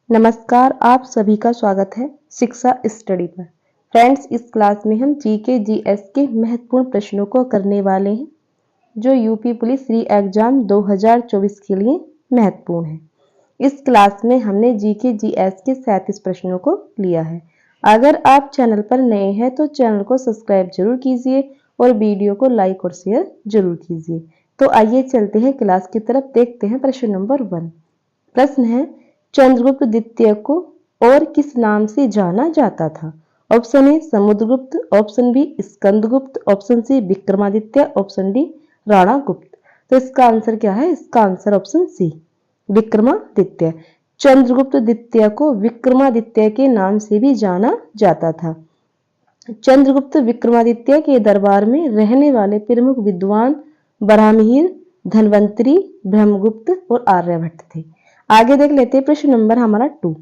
नमस्कार, आप सभी का स्वागत है शिक्षा स्टडी पर। फ्रेंड्स, इस क्लास में हम जीके जीएस के महत्वपूर्ण प्रश्नों को करने वाले हैं जो यूपी पुलिस री एग्जाम 2024 के लिए महत्वपूर्ण है। इस क्लास में हमने जीके जीएस के 37 प्रश्नों को लिया है। अगर आप चैनल पर नए हैं तो चैनल को सब्सक्राइब जरूर कीजिए और वीडियो को लाइक और शेयर जरूर कीजिए। तो आइए चलते हैं क्लास की तरफ। देखते हैं प्रश्न नंबर 1। प्रश्न है, चंद्रगुप्त द्वितीय को और किस नाम से जाना जाता था? Option A Samudragupta, option B Skandagupta, option C Vikramaditya, option D Rana Gupta. तो इसका आंसर क्या है? इसका answer option C Vikramaditya. Chandragupta द्वितीय को विक्रमादित्य के नाम से भी जाना जाता था। चंद्रगुप्त विक्रमादित्य के दरबार में रहने वाले प्रमुख विद्वान बराहमिहिर, धन्वंतरी, ब्रह्मगुप्त और आर्यभट्ट थे। आगे देख लेते हैं प्रश्न नंबर हमारा 2।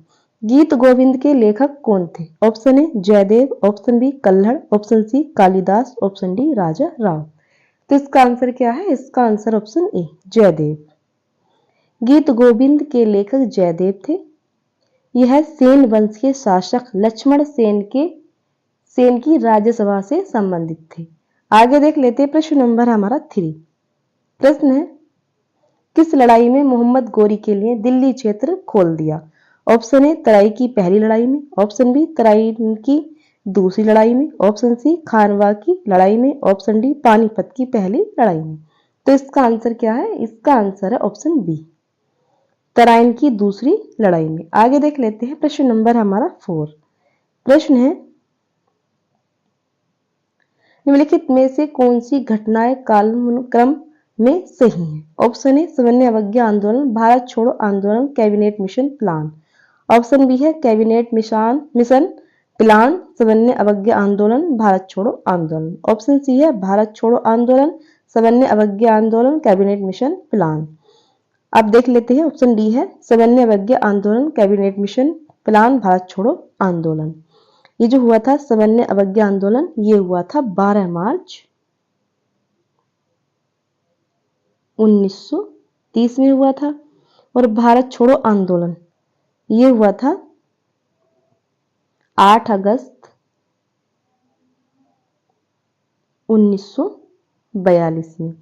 गीत गोविंद के लेखक कौन थे? Option A Jayadev, option B Kalhana, option C Kalidas, option D Raja Rao. तो इसका आंसर क्या है? इसका आंसर ऑप्शन ए जयदेव। गीत गोविंद के लेखक जयदेव थे। यह सेन वंश के शासक लक्ष्मण सेन की राज्यसभा से संबंधित थे। आगे देख लेते हैं प्रश्न नंबर हमारा 3। प्रश्न है, किस लड़ाई में मोहम्मद गोरी के लिए दिल्ली क्षेत्र खोल दिया? ऑप्शन ए तराई की पहली लड़ाई में, ऑप्शन बी तराई की दूसरी लड़ाई में, ऑप्शन सी खानवा की लड़ाई में, ऑप्शन डी पानीपत की पहली लड़ाई में। तो इसका आंसर क्या है? इसका आंसर है ऑप्शन बी तराइन की दूसरी लड़ाई में। आगे देख लेते हैं प्रश्न नंबर हमारा 4। प्रश्न है, निम्नलिखित में से कौन सी घटनाएं कालक्रम में सही है? ऑप्शन ए सवर्ण अवज्ञा आंदोलन, भारत छोड़ो आंदोलन, cabinet mission plan. Option B है कैबिनेट मिशन प्लान, सवर्ण अवज्ञा आंदोलन, भारत छोड़ो आंदोलन। ऑप्शन सी है भारत छोड़ो आंदोलन, सवर्ण अवज्ञा आंदोलन, कैबिनेट मिशन प्लान। अब देख लेते हैं ऑप्शन डी है सवर्ण अवज्ञा आंदोलन, कैबिनेट मिशन प्लान, भारत छोड़ो आंदोलन। ये जो हुआ था सवर्ण अवज्ञा आंदोलन, ये हुआ था 12 मार्च 1930 में हुआ था। और भारत छोड़ो आंदोलन ये हुआ था 8 अगस्त 1942 में।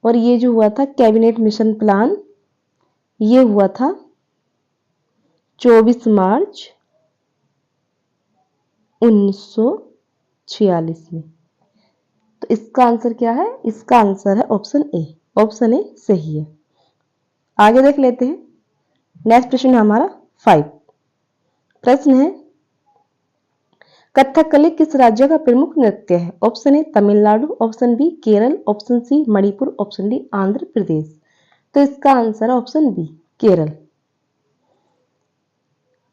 और ये जो हुआ था कैबिनेट मिशन प्लान, ये हुआ था 24 मार्च 1946 में। तो इसका आंसर क्या है? इसका आंसर है ऑप्शन ए। ऑप्शन ए सही है। आगे देख लेते हैं। नेक्स्ट प्रश्न हमारा 5। प्रश्न है, कथकली किस राज्य का प्रमुख नृत्य है? Option A Tamil Nadu, option B Kerala, option C Manipur, option D Andhra Pradesh. तो इसका आंसर है ऑप्शन बी केरल।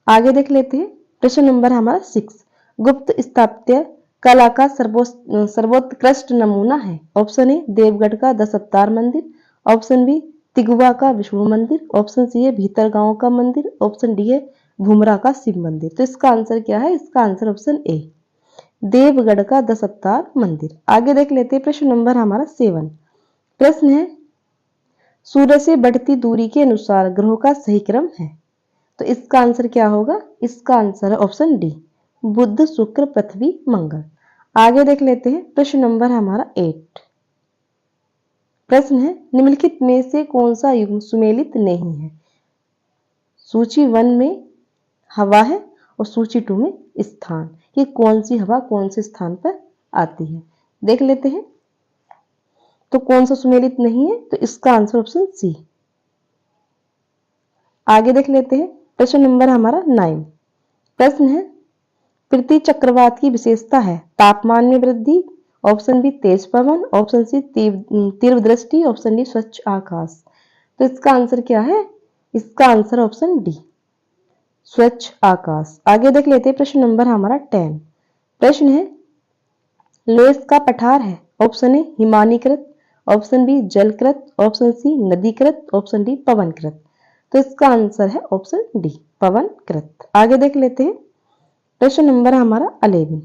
आगे देख लेते हैं प्रश्न नंबर हमारा 6। गुप्त स्थापत्य कला का सर्वोत्कृष्ट नमूना है? ऑप्शन ए देवगढ़ का 10 अवतार मंदिर, ऑप्शन बी तिगुआ का विष्णु मंदिर, ऑप्शन सी है भीतरगांव का मंदिर, ऑप्शन डी है भूमरा का शिव मंदिर। तो इसका आंसर क्या है? इसका आंसर ऑप्शन ए देवगढ़ का 10 अवतार मंदिर। आगे देख लेते हैं प्रश्न नंबर हमारा 7। प्रश्न है, सूर्य से बढ़ती दूरी के अनुसार ग्रहों का सही क्रम है? तो इसका आंसर क्या होगा? इसका आंसर है ऑप्शन डी बुध, शुक्र, पृथ्वी, मंगल। आगे देख लेते हैं प्रश्न नंबर हमारा 8। प्रश्न है, निम्नलिखित में से कौन सा युग्म सुमेलित नहीं है? सूची 1 में हवा है और सूची 2 में स्थान। ये कौन सी हवा कौन से स्थान पर आती है? देख लेते हैं। तो कौन सा सुमेलित नहीं है? तो इसका आंसर ऑप्शन सी। आगे देख लेते हैं प्रश्न नंबर हमारा 9। प्रश्न है, पृथ्वी चक्रवात की विशेषता है तापमान में वृद्धि, ऑप्शन बी तेज पवन, ऑप्शन सी तीव्र दृष्टि, ऑप्शन डी स्वच्छ आकाश। तो इसका आंसर क्या है? इसका आंसर ऑप्शन डी स्वच्छ आकाश। आगे देख लेते हैं प्रश्न नंबर हमारा 10। प्रश्न है, लेस का पठार है? ऑप्शन ए हिमानीकृत, ऑप्शन बी जलकृत, ऑप्शन सी नदीकृत, ऑप्शन डी पवनकृत। तो इसका आंसर है ऑप्शन डी पवनकृत। आगे देख लेते हैं प्रश्न नंबर हमारा 11।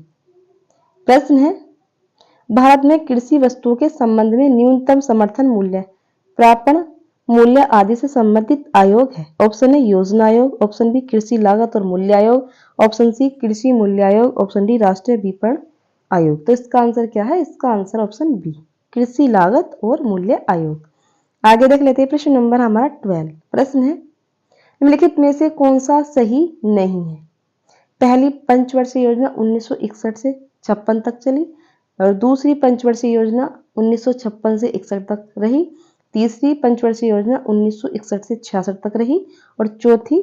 प्रश्न है, भारत में कृषि वस्तुओं के संबंध में न्यूनतम समर्थन मूल्य प्रापण मूल्य आदि से संबंधित आयोग है? ऑप्शन ए योजना आयोग, ऑप्शन बी कृषि लागत और मूल्य आयोग, ऑप्शन सी कृषि मूल्य आयोग, ऑप्शन डी राष्ट्रीय विपणन आयोग। तो इसका आंसर क्या है? इसका आंसर ऑप्शन बी कृषि लागत और मूल्य आयोग। आगे देख लेते हैं प्रश्न नंबर हमारा 12। प्रश्न है निम्नलिखित में से कौन सा सही नहीं है? पहली पंचवर्षीय योजना 1961 से 56 तक चली और दूसरी पंचवर्षीय योजना 1956 से 61 तक रही, तीसरी पंचवर्षीय योजना 1961 से 66 तक रही और चौथी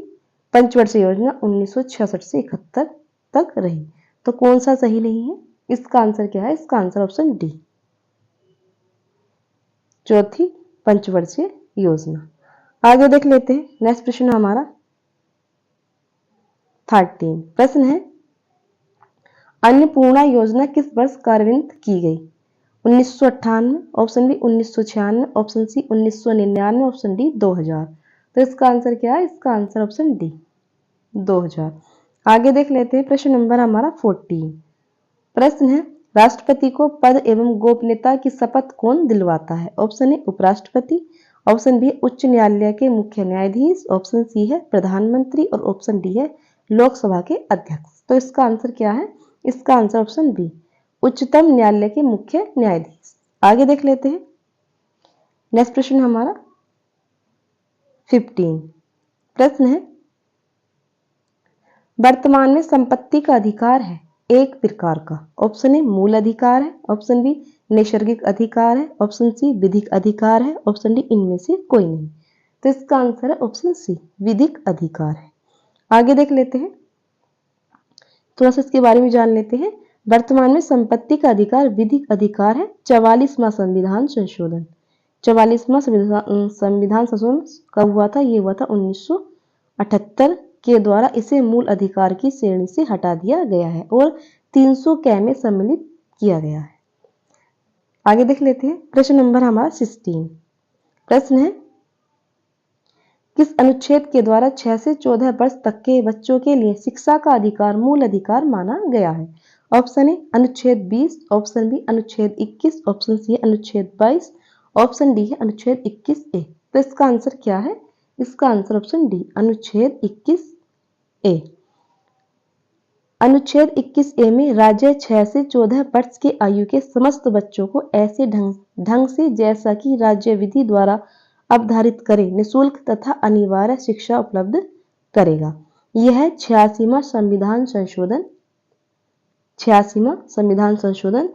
पंचवर्षीय योजना 1966 से 71 तक रही। तो कौन सा सही नहीं है? इसका आंसर क्या है? इसका आंसर ऑप्शन डी चौथी पंचवर्षीय योजना। आगे देख लेते हैं नेक्स्ट प्रश्न हमारा 13। प्रश्न है अन्नपूर्णा योजना किस वर्ष कार्यान्वित की गई? 1998, option B 1996, option C 1999, option D 2000। तो इसका आंसर क्या है? इसका आंसर ऑप्शन डी 2000। आगे देख लेते हैं प्रश्न नंबर हमारा 14। प्रश्न है राष्ट्रपति को पद एवं गोपनीयता की शपथ कौन दिलवाता है? ऑप्शन ए उपराष्ट्रपति, ऑप्शन बी उच्च न्यायालय के मुख्य न्यायाधीश, ऑप्शन सी है प्रधानमंत्री और ऑप्शन डी है लोकसभा के अध्यक्ष। तो इसका आंसर क्या है? इसका आंसर ऑप्शन बी उच्चतम न्यायालय के मुख्य न्यायाधीश। आगे देख लेते हैं नेक्स्ट प्रश्न हमारा 15। प्रश्न है वर्तमान में संपत्ति का अधिकार है एक प्रकार का? ऑप्शन ए मूल अधिकार है, ऑप्शन बी नैसर्गिक अधिकार है, ऑप्शन सी विधिक अधिकार है, ऑप्शन डी इनमें से कोई नहीं। तो इसका आंसर है ऑप्शन सी विधिक अधिकार है। आगे देख लेते हैं थोड़ा सा इसके बारे में जान लेते हैं। वर्तमान में संपत्ति का अधिकार विधिक अधिकार है। 44वां संविधान संशोधन 44वां संविधान संशोधन कब हुआ था? ये हुआ था 1978 के द्वारा इसे मूल अधिकार की श्रेणी से हटा दिया गया है और 300 कै में सम्मिलित किया गया है। आगे देख लेते हैं प्रश्न नंबर हमारा 16। प्रश्न है किस अनुच्छेद के द्वारा 6 से 14 वर्ष तक के बच्चों के लिए शिक्षा का अधिकार मूल अधिकार माना गया है? ऑप्शन ए अनुच्छेद 20, ऑप्शन बी अनुच्छेद 21, ऑप्शन सी अनुच्छेद 22, ऑप्शन डी है अनुच्छेद 21 ए। तो इसका आंसर क्या है? इसका आंसर ऑप्शन डी अनुच्छेद 21 ए। अनुच्छेद 21 ए में राज्य 6 से 14 वर्ष के आयु के समस्त बच्चों को ऐसे ढंग से जैसा कि राज्य विधि द्वारा अवधारित करे निःशुल्क तथा अनिवार्य शिक्षा उपलब्ध करेगा। यह 86वां संविधान संशोधन 86वां संविधान संशोधन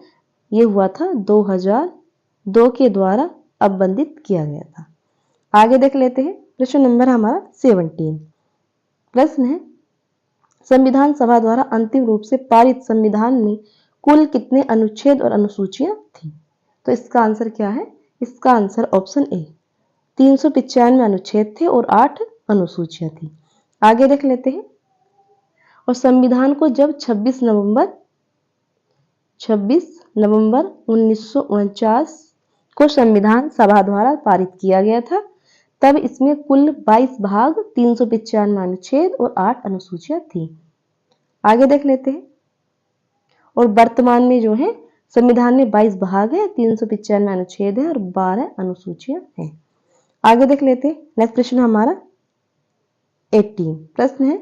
ये हुआ था 2002 के द्वारा अवबंधित किया गया था। आगे देख लेते हैं प्रश्न नंबर हमारा 17। प्रश्न है संविधान सभा द्वारा अंतिम रूप से पारित संविधान में कुल कितने अनुच्छेद और अनुसूचियां थी? तो इसका आंसर क्या है? इसका आंसर ऑप्शन ए 395 अनुच्छेद थे और 8 अनुसूचियां थी। आगे देख लेते हैं और संविधान को जब 26 नवंबर 1949 को संविधान सभा द्वारा पारित किया गया था तब इसमें कुल 22 भाग 395 अनुच्छेद और 8 अनुसूचियां थी। आगे देख लेते हैं और वर्तमान में जो है संविधान में 22 भाग है 395 अनुच्छेद है और 12 अनुसूचियां हैं। आगे देख लेते हैं नेक्स्ट प्रश्न हमारा 18। प्रश्न है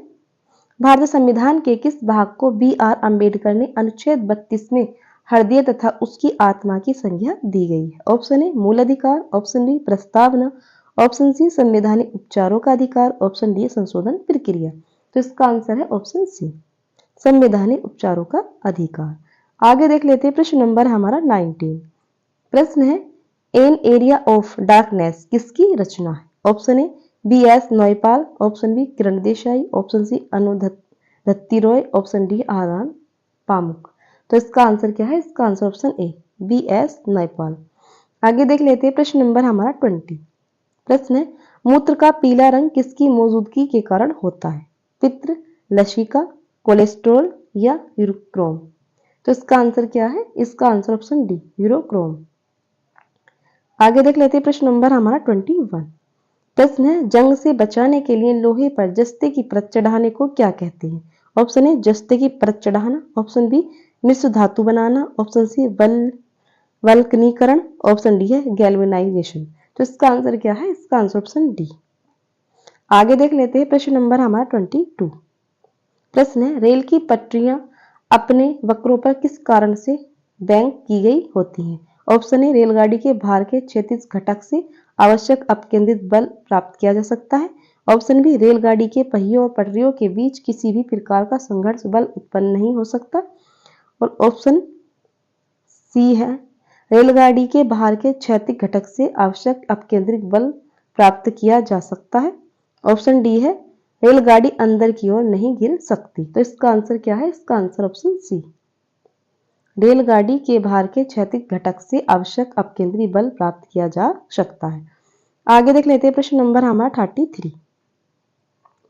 भारतीय संविधान के किस भाग को बी.आर. अम्बेडकर ने अनुच्छेद 32 में हृदय तथा उसकी आत्मा की संज्ञा दी गई है? ऑप्शन ए मूल अधिकार, ऑप्शन बी प्रस्तावना, ऑप्शन सी संवैधानिक उपचारों का अधिकार, ऑप्शन डी संशोधन प्रक्रिया। तो इसका आंसर है ऑप्शन सी संवैधानिक उपचारों का अधिकार। आगे देख लेते हैं प्रश्न नंबर हमारा 19। प्रश्न है एन एरिया ऑफ डार्कनेस किसकी रचना है? Option A V S. Naipaul, option B Kiran Desai, option C Arundhati Roy, option D Orhan Pamuk. तो इसका आंसर क्या है? इसका answer option A V S. Naipaul. आगे देख लेते हैं प्रश्न नंबर हमारा 20। प्रश्न है मूत्र का पीला रंग किसकी मौजूदगी के कारण होता है? पित्त, लसिका, कोलेस्ट्रॉल या यूरोक्रोम। तो इसका आंसर क्या है? इसका आंसर ऑप्शन डी यूरोक्रोम। आगे देख लेते हैं प्रश्न नंबर हमारा 21। प्रश्न है जंग से बचाने के लिए लोहे पर जस्ते की परत चढ़ाने को क्या कहते हैं? ऑप्शन ए जस्ते की परत चढ़ाना, ऑप्शन बी मिश्र धातु बनाना, ऑप्शन सी वल्कनीकरण, ऑप्शन डी है गैल्वेनाइजेशन। तो इसका आंसर क्या है? इसका आंसर ऑप्शन डी। आगे देख लेते हैं प्रश्न नंबर हमारा 22। प्रश्न है, रेल की पटरियां अपने वक्रों पर किस कारण से बैंक की गई होती हैं? ऑप्शन ए, रेलगाड़ी के भार के क्षैतिज घटक से आवश्यक अपकेंद्रित बल प्राप्त किया जा सकता है। ऑप्शन बी, रेलगाड़ी के पहियों और पटरियों के बीच किसी भी प्रकार का संघर्ष बल उत्पन्न नहीं हो सकता। और ऑप्शन सी है, रेलगाड़ी के भार के क्षैतिज घटक से आवश्यक अपकेंद्रित बल प्राप्त किया जा सकता है। ऑप्शन डी है, रेलगाड़ी अंदर की ओर नहीं गिर सकती। तो इसका आंसर क्या है? इसका आंसर ऑप्शन सी, रेलगाड़ी के भार के क्षैतिज घटक से आवश्यक अपकेंद्री बल प्राप्त किया जा सकता है। आगे देख लेते हैं प्रश्न नंबर हमारा 33।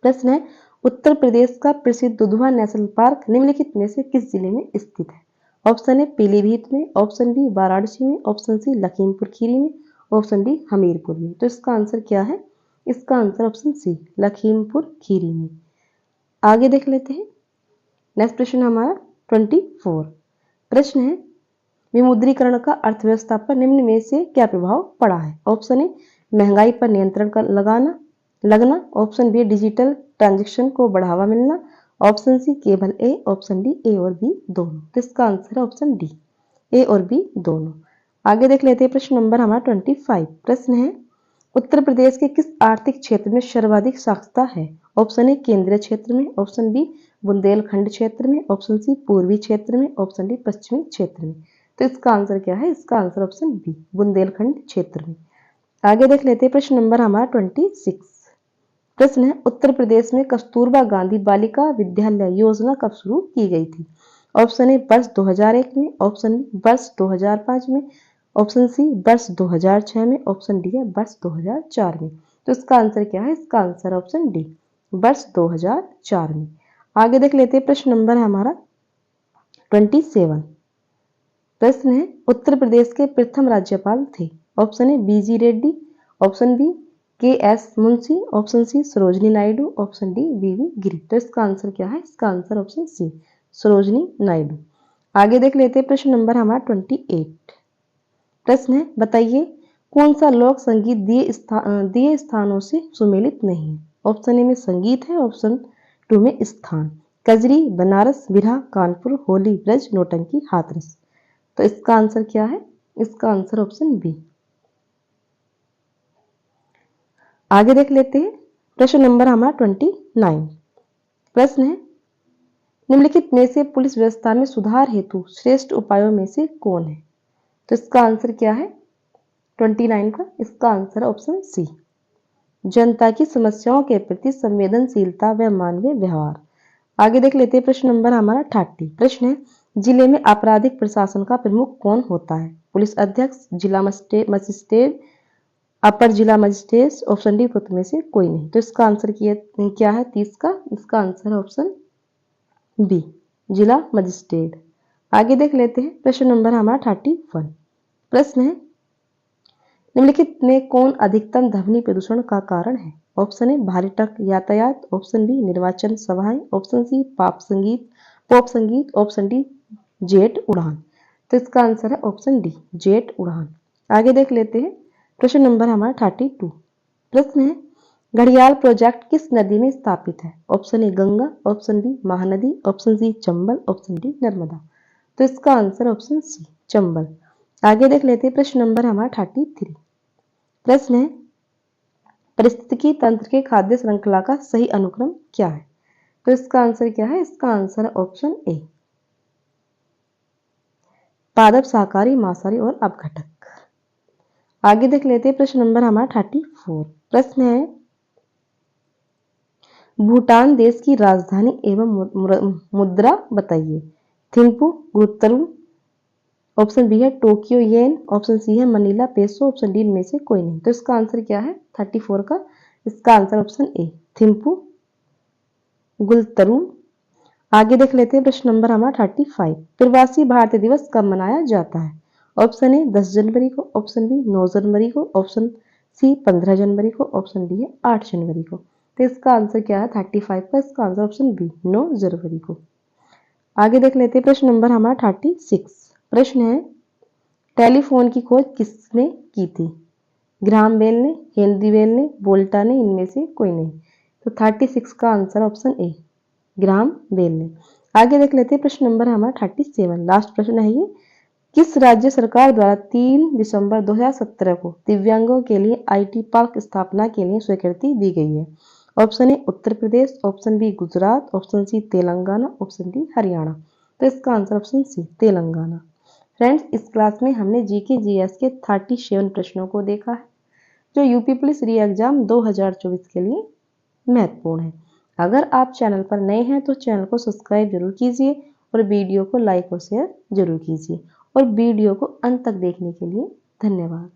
प्रश्न है, उत्तर प्रदेश का प्रसिद्ध दुधवा नेशनल पार्क निम्नलिखित में से किस जिले में स्थित है? ऑप्शन ए, पीलीभीत में। ऑप्शन बी, वाराणसी में। ऑप्शन सी, लखीमपुर खीरी में। ऑप्शन डी, हमीरपुर में। तो इसका आंसर क्या है? इसका answer option C, Lakhimpur Kheri में। आगे देख लेते हैं नेक्स्ट प्रश्न हमारा 24। प्रश्न है, विमुद्रीकरण का अर्थव्यवस्था पर निम्न में से क्या प्रभाव पड़ा है? ऑप्शन ए, महंगाई पर नियंत्रण लगना। ऑप्शन बी, डिजिटल ट्रांजैक्शन को बढ़ावा मिलना। ऑप्शन सी, केवल ए। ऑप्शन डी, ए और बी दोनों। तो इसका आंसर है ऑप्शन डी, ए और बी दोनों। आगे देख लेते हैं प्रश्न नंबर हमारा 25। प्रश्न है, उत्तर प्रदेश के किस आर्थिक क्षेत्र में सर्वाधिक साक्षरता है? ऑप्शन ए, केंद्रीय क्षेत्र में। ऑप्शन बी, बुंदेलखंड क्षेत्र में। ऑप्शन सी, पूर्वी क्षेत्र में। ऑप्शन डी, पश्चिमी क्षेत्र में। तो इसका आंसर क्या है? इसका आंसर ऑप्शन बी, बुंदेलखंड क्षेत्र में। आगे देख लेते हैं प्रश्न नंबर हमारा 26। प्रश्न है, उत्तर प्रदेश में कस्तूरबा गांधी बालिका विद्यालय योजना कब शुरू की गई थी? ऑप्शन ए, वर्ष 2001 में। ऑप्शन बी, वर्ष 2005 में। ऑप्शन सी, वर्ष 2006 में। ऑप्शन डी है वर्ष 2004 में। तो इसका आंसर क्या है? इसका आंसर ऑप्शन डी, वर्ष 2004 में। आगे देख लेते हैं प्रश्न नंबर हमारा 27। प्रश्न है, उत्तर प्रदेश के प्रथम राज्यपाल थे? Option A, B G Reddy. Option B, K S Munshi. Option C, Sarojini Naidu. Option D, V V Giri. तो इसका आंसर क्या है? इसका answer option C, Sarojini Naidu. आगे देख लेते हैं प्रश्न नंबर हमारा 28। प्रश्न है, बताइए कौन सा लोक संगीत दिए स्थानों से सुमेलित नहीं है? ऑप्शन ए में संगीत है। ऑप्शन 2 में स्थान, कजरी, बनारस, बिरहा, कानपुर, होली, ब्रज, नौटंकी, हाथरस। तो इसका आंसर क्या है? इसका आंसर ऑप्शन बी। आगे देख लेते हैं प्रश्न नंबर हमारा 29। प्रश्न है, निम्नलिखित में से पुलिस व्यवस्था में सुधार हेतु श्रेष्ठ उपायों में से कौन है? तो इसका आंसर क्या है 29 का? इसका आंसर ऑप्शन सी, जनता की समस्याओं के प्रति संवेदनशीलता व मानवीय व्यवहार। आगे देख लेते हैं प्रश्न नंबर हमारा 30। प्रश्न है, जिले में आपराधिक प्रशासन का प्रमुख कौन होता है? पुलिस अध्यक्ष, जिला मजिस्ट्रेट, अपर जिला मजिस्ट्रेट। ऑप्शन डी, में से कोई नहीं। तो इसका आंसर क्या है 30 का? इसका आंसर ऑप्शन बी, जिला मजिस्ट्रेट। आगे देख लेते हैं प्रश्न नंबर हमारा 31। प्रश्न है, निम्नलिखित में कौन अधिकतम ध्वनि प्रदूषण का कारण है? ऑप्शन ए, भारी ट्रक यातायात। ऑप्शन बी, निर्वाचन सभाएं। ऑप्शन सी, पॉप संगीत। ऑप्शन डी, जेट उड़ान। तो इसका आंसर है ऑप्शन डी, जेट उड़ान। आगे देख लेते हैं प्रश्न नंबर हमारा 32। प्रश्न है, घड़ियाल प्रोजेक्ट किस नदी में स्थापित है? Option A, Ganga. Option B, Mahanadi. Option C, Chambal. Option D, Narmada. तो इसका आंसर ऑप्शन सी, चंबल। आगे देख लेते हैं प्रश्न नंबर हमारा 33। प्रश्न है, पारिस्थितिकी तंत्र के खाद्य श्रृंखला का सही अनुक्रम क्या है? तो इसका आंसर क्या है? इसका आंसर है ऑप्शन ए, पादप, शाकाहारी, मांसाहारी और अपघटक। आगे देख लेते हैं प्रश्न नंबर हमारा 34। प्रश्न है, भूटान देश की राजधानी एवं मुद्रा बताइए। थिम्पू, गुरुत्तरू। ऑप्शन बी है टोक्यो येन। ऑप्शन सी है मनीला पेसो। ऑप्शन डी में से कोई नहीं। तो इसका आंसर क्या है 34 का? इसका आंसर ऑप्शन ए, थिम्पू गुलतरू। आगे देख लेते हैं प्रश्न नंबर हमारा 35। प्रवासी भारतीय दिवस कब मनाया जाता है? ऑप्शन ए 10 जनवरी को। ऑप्शन बी 9 जनवरी को। ऑप्शन सी 15 जनवरी को। ऑप्शन डी है 8 जनवरी को। तो इसका आंसर क्या है 35 का? इसका आंसर ऑप्शन बी, 9 जनवरी को। आगे देख लेते हैं प्रश्न नंबर हमारा 36। प्रश्न है, टेलीफोन की खोज किसने की थी? ग्राहम बेल ने, हेनरी बेल ने, वोल्टा ने, इनमें से कोई नहीं। तो 36 का answer option A, Graham Bell ने। आगे देख लेते हैं प्रश्न नंबर हमारा 37, लास्ट प्रश्न है ये। किस राज्य सरकार द्वारा 3 दिसंबर 2017 को दिव्यांगों के लिए आईटी पार्क स्थापना के लिए स्वीकृति दी गई है? Option A Uttar Pradesh, option B Gujarat, option C Telangana, option D Haryana. तो इसका answer option C Telangana. Friends, इस क्लास में हमने जीके जीएस के 37 प्रश्नों को देखा है जो यूपी पुलिस री एग्जाम 2024 के लिए महत्वपूर्ण है। अगर आप चैनल पर नए हैं तो चैनल को सब्सक्राइब जरूर कीजिए और वीडियो को लाइक और शेयर जरूर कीजिए। और वीडियो को अंत तक देखने के लिए धन्यवाद।